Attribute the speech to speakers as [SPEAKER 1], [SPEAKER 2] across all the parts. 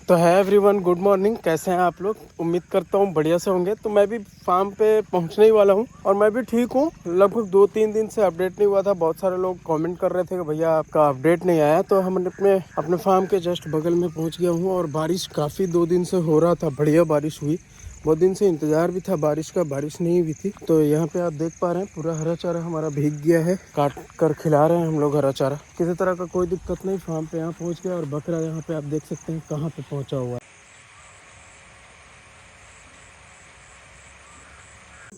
[SPEAKER 1] तो है everyone, good morning. कैसे हैं आप लोग? उम्मीद करता हूँ बढ़िया से होंगे। तो मैं भी फार्म पे पहुँचने ही वाला हूँ और मैं भी ठीक हूँ। लगभग 2-3 दिन से अपडेट नहीं हुआ था। बहुत सारे लोग कमेंट कर रहे थे कि भैया आपका अपडेट नहीं आया। तो हम अपने फार्म के जस्ट बगल में पहुँच गया हूँ और बारिश काफ़ी 2 दिन से हो रहा था। बढ़िया बारिश हुई। बहुत दिन से इंतजार भी था बारिश का, बारिश नहीं हुई थी। तो यहाँ पे आप देख पा रहे हैं पूरा हरा चारा हमारा भीग गया है। काट कर खिला रहे हैं हम लोग हरा चारा। किसी तरह का कोई दिक्कत नहीं, फार्म पे यहाँ पहुँच गया। और बकरा यहाँ पे आप देख सकते हैं कहाँ पे पहुँचा हुआ है।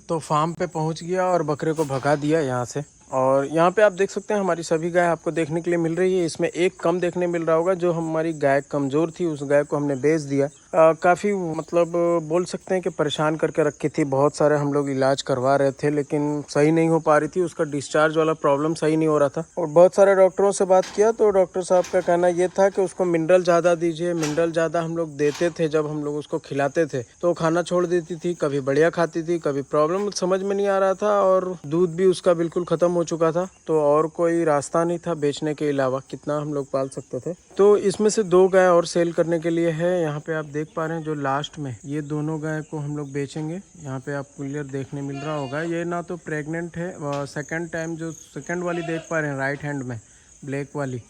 [SPEAKER 1] तो फार्म पे पहुंच गया और बकरे को भगा दिया यहाँ से। और यहाँ पे आप देख सकते हैं हमारी सभी गाय आपको देखने के लिए मिल रही है। इसमें एक कम देखने मिल रहा होगा, जो हमारी गाय कमज़ोर थी उस गाय को हमने बेच दिया। काफ़ी मतलब बोल सकते हैं कि परेशान करके रखी थी। बहुत सारे हम लोग इलाज करवा रहे थे लेकिन सही नहीं हो पा रही थी। उसका डिस्चार्ज वाला प्रॉब्लम सही नहीं हो रहा था और बहुत सारे डॉक्टरों से बात किया तो डॉक्टर साहब का कहना ये था कि उसको मिनरल ज़्यादा दीजिए। मिनरल ज़्यादा हम लोग देते थे, जब हम लोग उसको खिलाते थे तो खाना छोड़ देती थी, कभी बढ़िया खाती थी, कभी प्रॉब्लम समझ में नहीं आ रहा था और दूध भी उसका बिल्कुल ख़त्म हो चुका था। तो और कोई रास्ता नहीं था बेचने के अलावा, कितना हम लोग पाल सकते थे। तो इसमें से 2 गाय और सेल करने के लिए है। यहाँ पे आप देख पा रहे हैं जो लास्ट में ये दोनों गाय को हम लोग बेचेंगे। यहाँ पे आपको क्लियर देखने मिल रहा होगा, ये ना तो प्रेग्नेंट है। सेकंड टाइम जो सेकंड वाली देख पा रहे हैं राइट हैंड में ब्लैक वाली,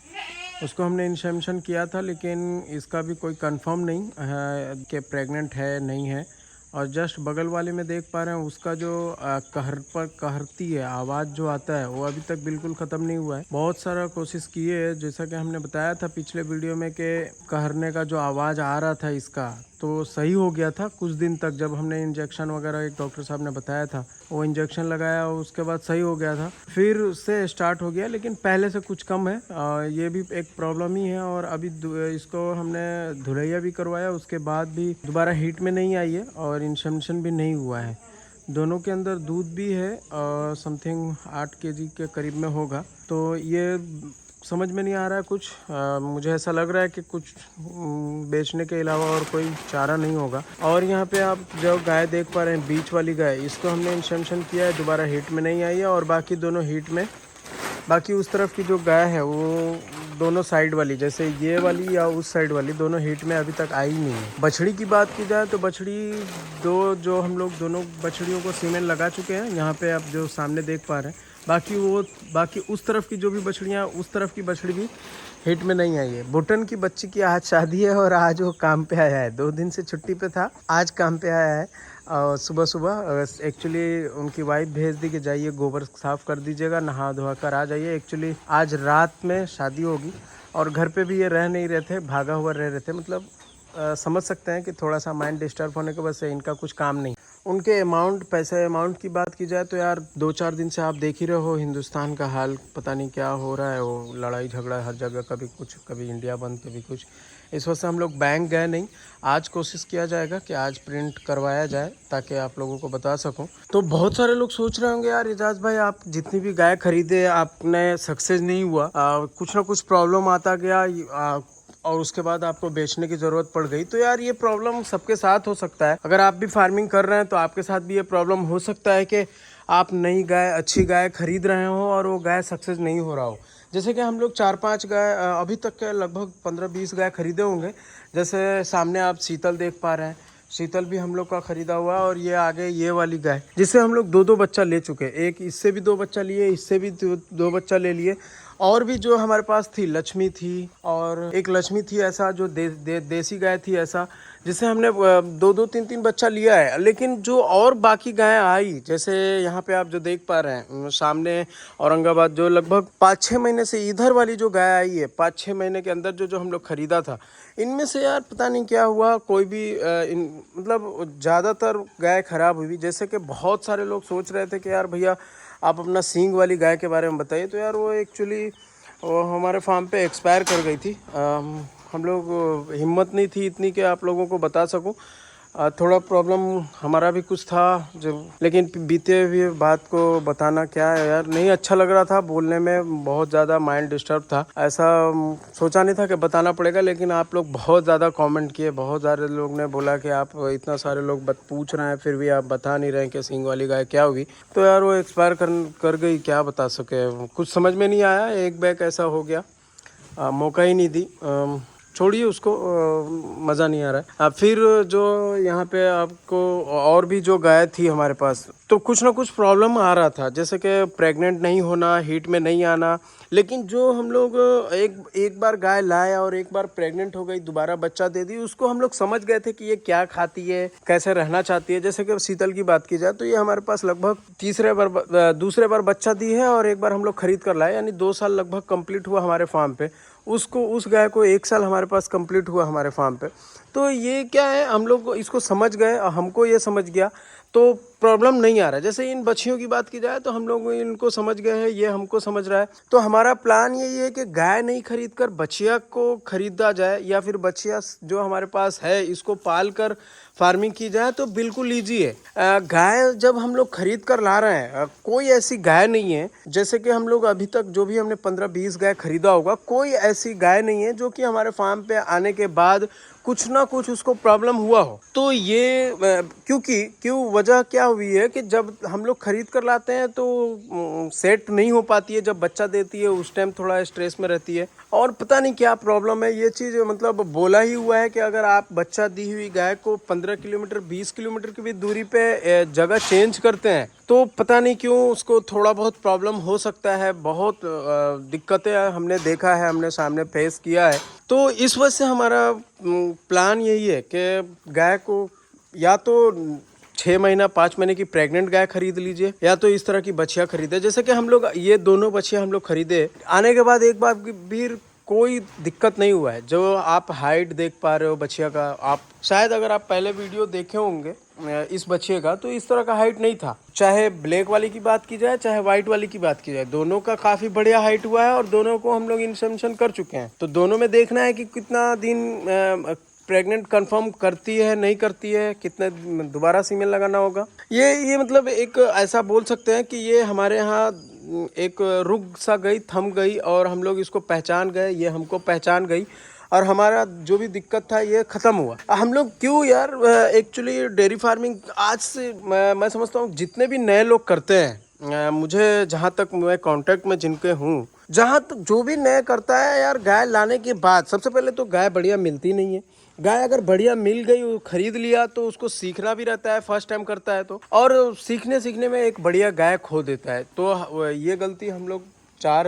[SPEAKER 1] उसको हमने इंसेमिनेशन किया था लेकिन इसका भी कोई कंफर्म नहीं है कि प्रेग्नेंट है नहीं है। और जस्ट बगल वाले में देख पा रहे हैं उसका जो कहरती है आवाज़ जो आता है वो अभी तक बिल्कुल ख़त्म नहीं हुआ है। बहुत सारा कोशिश किए है, जैसा कि हमने बताया था पिछले वीडियो में कि कहरने का जो आवाज़ आ रहा था इसका तो सही हो गया था कुछ दिन तक। जब हमने इंजेक्शन वगैरह एक डॉक्टर साहब ने बताया था वो इंजेक्शन लगाया उसके बाद सही हो गया था, फिर उससे स्टार्ट हो गया लेकिन पहले से कुछ कम है। ये भी एक प्रॉब्लम ही है। और अभी इसको हमने धुलैया भी करवाया, उसके बाद भी दोबारा हीट में नहीं आई है और इंसेमिनेशन भी नहीं हुआ है। दोनों के अंदर दूध भी है समथिंग 8 केजी के करीब में होगा। तो ये समझ में नहीं आ रहा है कुछ। मुझे ऐसा लग रहा है कि कुछ बेचने के अलावा और कोई चारा नहीं होगा। और यहाँ पे आप जो गाय देख पा रहे हैं बीच वाली गाय, इसको हमने इंसेमिनेशन किया है, दोबारा हीट में नहीं आई है। और बाकी दोनों हीट में, बाकी उस तरफ की जो गाय है वो दोनों साइड वाली, जैसे ये वाली या उस साइड वाली, दोनों हीट में अभी तक आई नहीं है। बछड़ी की बात की जाए तो बछड़ी जो हम लोग दोनों बछड़ियों को सीमेंट लगा चुके हैं। यहाँ पे आप जो सामने देख पा रहे हैं, बाकी उस तरफ की जो भी बछड़ियाँ, उस तरफ की बछड़ी भी हिट में नहीं आई है। बुटन की बच्ची की आज शादी है और आज वो काम पे आया है। 2 दिन से छुट्टी पे था, आज काम पे आया है। और सुबह सुबह एक्चुअली उनकी वाइफ भेज दी कि जाइए गोबर साफ कर दीजिएगा, नहा धोआ कर आ जाइए। एक्चुअली आज रात में शादी होगी और घर पे भी ये रह नहीं रहे थे, भागा हुआ रह रहे थे। मतलब समझ सकते हैं कि थोड़ा सा माइंड डिस्टर्ब होने की वजह से इनका कुछ काम नहीं। उनके अमाउंट की बात की जाए तो यार 2-4 दिन से आप देख ही रहे हो हिंदुस्तान का हाल, पता नहीं क्या हो रहा है। वो लड़ाई झगड़ा हर जगह, कभी कुछ, कभी इंडिया बंद, कभी कुछ। इस वजह से हम लोग बैंक गए नहीं। आज कोशिश किया जाएगा कि आज प्रिंट करवाया जाए ताकि आप लोगों को बता सकूं। तो बहुत सारे लोग सोच रहे होंगे यार एजाज भाई आप जितनी भी गाय खरीदे आपने सक्सेस नहीं हुआ, कुछ ना कुछ प्रॉब्लम आता गया और उसके बाद आपको बेचने की ज़रूरत पड़ गई। तो यार ये प्रॉब्लम सबके साथ हो सकता है। अगर आप भी फार्मिंग कर रहे हैं तो आपके साथ भी ये प्रॉब्लम हो सकता है कि आप नई गाय, अच्छी गाय खरीद रहे हो और वो गाय सक्सेस नहीं हो रहा हो। जैसे कि हम लोग 4-5 गाय अभी तक के लगभग 15-20 गाय खरीदे होंगे। जैसे सामने आप शीतल देख पा रहे हैं, शीतल भी हम लोग का खरीदा हुआ है। और ये आगे ये वाली गाय जिससे हम लोग 2-2 बच्चा ले चुके हैं। एक इससे भी 2 बच्चा लिए, इससे भी 2 बच्चा ले लिए। और भी जो हमारे पास थी, लक्ष्मी थी और एक लक्ष्मी थी ऐसा जो देसी गाय थी ऐसा, जिससे हमने 2-2, 3-3 बच्चा लिया है। लेकिन जो और बाकी गाय आई, जैसे यहाँ पे आप जो देख पा रहे हैं सामने औरंगाबाद, जो लगभग 5-6 महीने से इधर वाली जो गाय आई है, 5-6 महीने के अंदर जो हम लोग खरीदा था, इनमें से यार पता नहीं क्या हुआ, कोई भी मतलब ज़्यादातर गाय खराब हुई। जैसे कि बहुत सारे लोग सोच रहे थे कि यार भैया आप अपना सींग वाली गाय के बारे में बताइए। तो यार वो एक्चुअली वो हमारे फार्म पे एक्सपायर कर गई थी। हम लोग हिम्मत नहीं थी इतनी कि आप लोगों को बता सकूं। थोड़ा प्रॉब्लम हमारा भी कुछ था जब, लेकिन बीते हुए बात को बताना क्या है यार, नहीं अच्छा लग रहा था बोलने में, बहुत ज़्यादा माइंड डिस्टर्ब था। ऐसा सोचा नहीं था कि बताना पड़ेगा, लेकिन आप लोग बहुत ज़्यादा कमेंट किए, बहुत सारे लोग ने बोला कि आप इतना सारे लोग पूछ रहे हैं फिर भी आप बता नहीं रहे कि सींग वाली गाय क्या हुई। तो यार वो एक्सपायर कर गई, क्या बता सके, कुछ समझ में नहीं आया। एक बैग ऐसा हो गया, मौका ही नहीं दी। छोड़िए उसको, मज़ा नहीं आ रहा है। फिर जो यहाँ पे आपको और भी जो गाय थी हमारे पास, तो कुछ ना कुछ प्रॉब्लम आ रहा था, जैसे कि प्रेग्नेंट नहीं होना, हीट में नहीं आना। लेकिन जो हम लोग एक बार गाय लाए और एक बार प्रेग्नेंट हो गई, दोबारा बच्चा दे दी, उसको हम लोग समझ गए थे कि ये क्या खाती है, कैसे रहना चाहती है। जैसे कि शीतल की बात की जाए तो ये हमारे पास लगभग दूसरे बार बच्चा दी है और एक बार हम लोग खरीद कर लाए, यानी 2 साल लगभग कंप्लीट हुआ हमारे फार्म पे। उस गाय को 1 साल हमारे पास कंप्लीट हुआ हमारे फार्म पे। तो ये क्या है, हम लोग इसको समझ गए, हमको ये समझ गया, तो प्रॉब्लम नहीं आ रहा है। जैसे इन बच्चियों की बात की जाए तो हम लोग इनको समझ गए हैं, ये हमको समझ रहा है। तो हमारा प्लान यही है कि गाय नहीं खरीद कर बछिया को खरीदा जाए, या फिर बछिया जो हमारे पास है इसको पाल कर फार्मिंग की जाए, तो बिल्कुल ईजी है। गाय जब हम लोग खरीद कर ला रहे हैं, कोई ऐसी गाय नहीं है, जैसे कि हम लोग अभी तक जो भी हमने 15-20 गाय खरीदा होगा, कोई ऐसी गाय नहीं है जो कि हमारे फार्म पे आने के बाद कुछ ना कुछ उसको प्रॉब्लम हुआ हो। तो ये क्यों वजह क्या हुई है कि जब हम लोग खरीद कर लाते हैं तो सेट नहीं हो पाती है, जब बच्चा देती है उस टाइम थोड़ा स्ट्रेस में रहती है, और पता नहीं क्या प्रॉब्लम है। ये चीज़ मतलब बोला ही हुआ है कि अगर आप बच्चा दी हुई गाय को 15 किलोमीटर 20 किलोमीटर की भी दूरी पे जगह चेंज करते हैं तो पता नहीं क्यों उसको थोड़ा बहुत प्रॉब्लम हो सकता है। बहुत दिक्कतें हमने देखा है, हमने सामने फेस किया है। तो इस वजह से हमारा प्लान यही है कि गाय को या तो 6 महीना 5 महीने की प्रेग्नेंट गाय खरीद लीजिए, या तो इस तरह की बछिया खरीदे। जैसे कि हम लोग ये दोनों बछिया हम लोग खरीदे, आने के बाद एक बार भी कोई दिक्कत नहीं हुआ है। जो आप हाइट देख पा रहे हो बछिया का, आप शायद अगर आप पहले वीडियो देखे होंगे इस बछिए का, तो इस तरह का हाइट नहीं था। चाहे ब्लैक वाली की बात की जाए, चाहे व्हाइट वाली की बात की जाए, दोनों का काफी बढ़िया हाइट हुआ है और दोनों को हम लोग इंसेमिनेशन कर चुके हैं। तो दोनों में देखना है कि कितना दिन प्रेग्नेंट कंफर्म करती है नहीं करती है, कितने दोबारा सीमेन लगाना होगा। ये मतलब एक ऐसा बोल सकते हैं कि ये हमारे यहाँ एक रुक सा गई, थम गई, और हम लोग इसको पहचान गए, ये हमको पहचान गई, और हमारा जो भी दिक्कत था ये ख़त्म हुआ। हम लोग क्यों यार, एक्चुअली डेयरी फार्मिंग आज से मैं समझता हूँ जितने भी नए लोग करते हैं, मुझे जहाँ तक मैं कांटेक्ट में जिनके हूँ, जहाँ तक जो भी नए करता है यार, गाय लाने के बाद सबसे पहले तो गाय बढ़िया मिलती नहीं है। गाय अगर बढ़िया मिल गई, वो खरीद लिया, तो उसको सीखना भी रहता है, फर्स्ट टाइम करता है तो, और सीखने में एक बढ़िया गाय खो देता है। तो ये गलती हम लोग चाह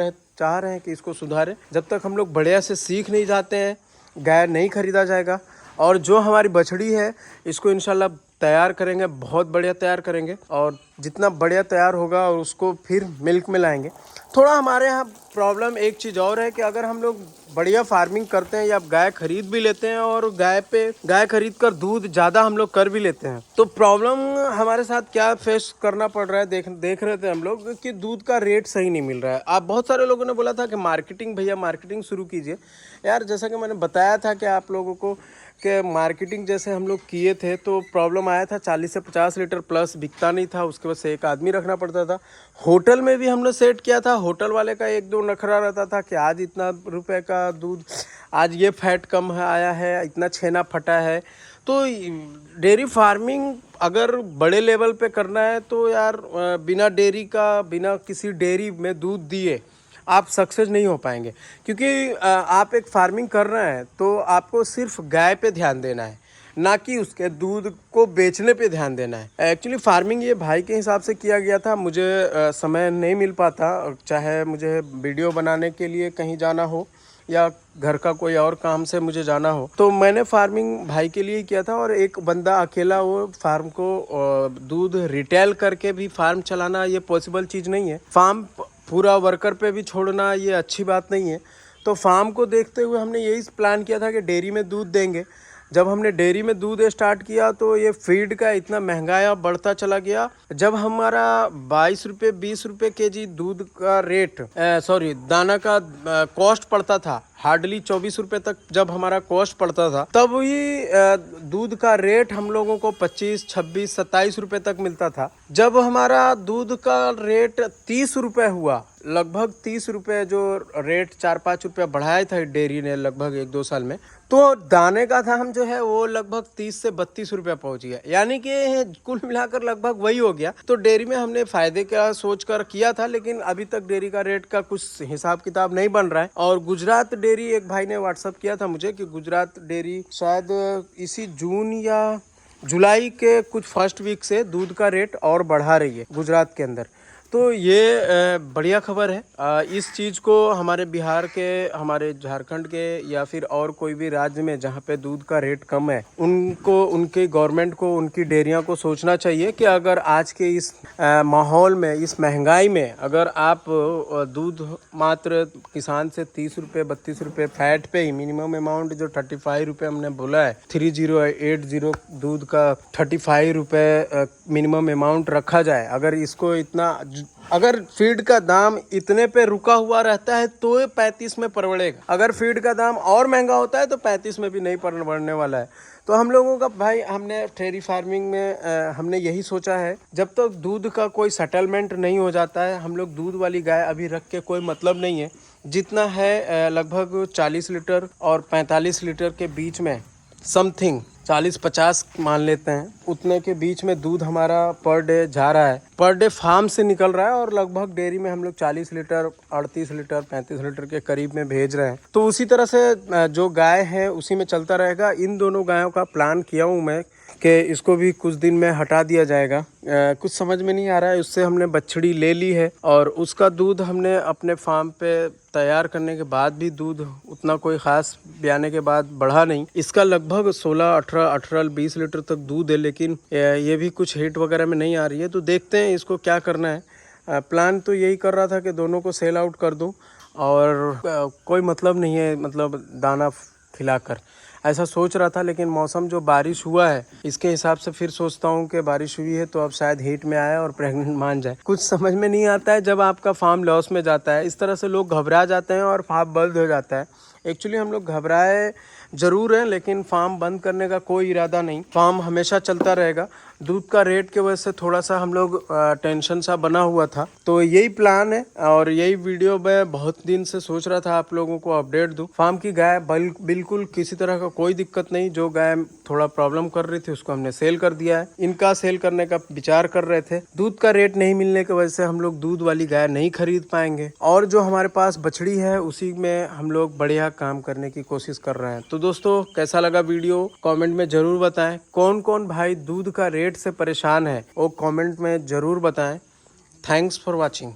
[SPEAKER 1] रहे हैं कि इसको सुधारें। जब तक हम लोग बढ़िया से सीख नहीं जाते हैं, गाय नहीं खरीदा जाएगा। और जो हमारी बछड़ी है इसको इंशाल्लाह तैयार करेंगे, बहुत बढ़िया तैयार करेंगे, और जितना बढ़िया तैयार होगा और उसको फिर मिल्क में लाएंगे। थोड़ा हमारे यहाँ प्रॉब्लम एक चीज़ और है कि अगर हम लोग बढ़िया फार्मिंग करते हैं या गाय खरीद भी लेते हैं, और गाय खरीद कर दूध ज़्यादा हम लोग कर भी लेते हैं, तो प्रॉब्लम हमारे साथ क्या फेस करना पड़ रहा है, देख रहे थे हम लोग कि दूध का रेट सही नहीं मिल रहा है। आप बहुत सारे लोगों ने बोला था कि भैया मार्केटिंग शुरू कीजिए। यार जैसा कि मैंने बताया था कि आप लोगों को कि मार्केटिंग जैसे हम लोग किए थे तो प्रॉब्लम आया था, 40 से 50 लीटर प्लस बिकता नहीं था, उसके वजह से एक आदमी रखना पड़ता था। होटल में भी हमने सेट किया था, होटल वाले का 1-2 नखरा रहता था कि आज इतना रुपए का दूध, आज ये फैट कम है आया है, इतना छेना फटा है। तो डेयरी फार्मिंग अगर बड़े लेवल पे करना है तो यार बिना किसी डेयरी में दूध दिए आप सक्सेस नहीं हो पाएंगे। क्योंकि आप एक फार्मिंग कर रहे हैं तो आपको सिर्फ गाय पे ध्यान देना है, ना कि उसके दूध को बेचने पे ध्यान देना है। एक्चुअली फार्मिंग ये भाई के हिसाब से किया गया था, मुझे समय नहीं मिल पाता, चाहे मुझे वीडियो बनाने के लिए कहीं जाना हो या घर का कोई और काम से मुझे जाना हो, तो मैंने फार्मिंग भाई के लिए किया था। और एक बंदा अकेला वो फार्म को दूध रिटेल करके भी फार्म चलाना ये पॉसिबल चीज़ नहीं है। फार्म पूरा वर्कर पे भी छोड़ना ये अच्छी बात नहीं है। तो फार्म को देखते हुए हमने यही प्लान किया था कि डेयरी में दूध देंगे। जब हमने डेयरी में दूध स्टार्ट किया तो ये फीड का इतना महंगाया बढ़ता चला गया। जब हमारा 22 रुपये 20 रुपये केजी दूध का रेट दाना का कॉस्ट पड़ता था, हार्डली 24 रुपये तक जब हमारा कॉस्ट पड़ता था, तब ही दूध का रेट हम लोगों को 25, 26, 27 रुपये तक मिलता था। जब हमारा दूध का रेट 30 रुपये हुआ, लगभग 30 रुपये जो रेट 4-5 रुपये बढ़ाया था डेयरी ने लगभग 1-2 साल में, तो दाने का दाम जो है वो लगभग 30 से 32 रुपया पहुंच गया, यानी कि कुल मिलाकर लगभग वही हो गया। तो डेयरी में हमने फायदे का सोच कर किया था, लेकिन अभी तक डेयरी का रेट का कुछ हिसाब किताब नहीं बन रहा है। और गुजरात डेयरी, एक भाई ने व्हाट्सअप किया था मुझे कि गुजरात डेयरी शायद इसी जून या जुलाई के कुछ फर्स्ट वीक से दूध का रेट और बढ़ा रही है गुजरात के अंदर। तो ये बढ़िया खबर है। इस चीज़ को हमारे बिहार के, हमारे झारखंड के या फिर और कोई भी राज्य में जहाँ पे दूध का रेट कम है, उनको, उनके गवर्नमेंट को, उनकी डेयरियाँ को सोचना चाहिए कि अगर आज के इस माहौल में, इस महंगाई में, अगर आप दूध मात्र किसान से 30 रुपये 32 रुपये फैट पे ही, मिनिमम अमाउंट जो 35 रुपये हमने बोला है, 3080 दूध का 35 रुपये मिनिमम अमाउंट रखा जाए, अगर इसको इतना, अगर फीड का दाम इतने पे रुका हुआ रहता है तो 35 में परवड़ेगा। अगर फीड का दाम और महंगा होता है तो 35 में भी नहीं परवड़ने वाला है। तो हम लोगों का भाई, हमने डेयरी फार्मिंग में हमने यही सोचा है, जब तक तो दूध का कोई सेटलमेंट नहीं हो जाता है, हम लोग दूध वाली गाय अभी रख के कोई मतलब नहीं है। जितना है लगभग 40 लीटर और 45 लीटर के बीच में, समथिंग 40-50 मान लेते हैं, उतने के बीच में दूध हमारा पर डे जा रहा है, पर डे फार्म से निकल रहा है। और लगभग डेयरी में हम लोग 40 लीटर, 38 लीटर, 35 लीटर के करीब में भेज रहे हैं। तो उसी तरह से जो गाय है उसी में चलता रहेगा। इन दोनों गायों का प्लान किया हूँ मैं कि इसको भी कुछ दिन में हटा दिया जाएगा। कुछ समझ में नहीं आ रहा है। उससे हमने बछड़ी ले ली है और उसका दूध हमने अपने फार्म पे तैयार करने के बाद भी दूध उतना कोई ख़ास ब्याने के बाद बढ़ा नहीं। इसका लगभग 16-18-20 लीटर तक दूध है, लेकिन ये भी कुछ हिट वगैरह में नहीं आ रही है। तो देखते हैं इसको क्या करना है। प्लान तो यही कर रहा था कि दोनों को सेल आउट कर दूं, और कोई मतलब नहीं है, मतलब दाना खिलाकर, ऐसा सोच रहा था। लेकिन मौसम जो बारिश हुआ है, इसके हिसाब से फिर सोचता हूँ कि बारिश हुई है तो अब शायद हीट में आए और प्रेग्नेंट मान जाए। कुछ समझ में नहीं आता है जब आपका फार्म लॉस में जाता है। इस तरह से लोग घबरा जाते हैं और फार्म बंद हो जाता है। एक्चुअली हम लोग घबराए ज़रूर हैं, लेकिन फार्म बंद करने का कोई इरादा नहीं। फार्म हमेशा चलता रहेगा। दूध का रेट की वजह से थोड़ा सा हम लोग टेंशन सा बना हुआ था। तो यही प्लान है और यही वीडियो मैं बहुत दिन से सोच रहा था आप लोगों को अपडेट दूं। फार्म की गाय बिल्कुल किसी तरह का कोई दिक्कत नहीं। जो गाय थोड़ा प्रॉब्लम कर रही थी उसको हमने सेल कर दिया है। इनका सेल करने का विचार कर रहे थे। दूध का रेट नहीं मिलने की वजह से हम लोग दूध वाली गाय नहीं खरीद पाएंगे, और जो हमारे पास बछड़ी है उसी में हम लोग बढ़िया काम करने की कोशिश कर रहे हैं। तो दोस्तों, कैसा लगा वीडियो कमेंट में जरूर बताएं। कौन कौन भाई दूध का रेट से परेशान है वो कमेंट में जरूर बताएं। Thanks for watching.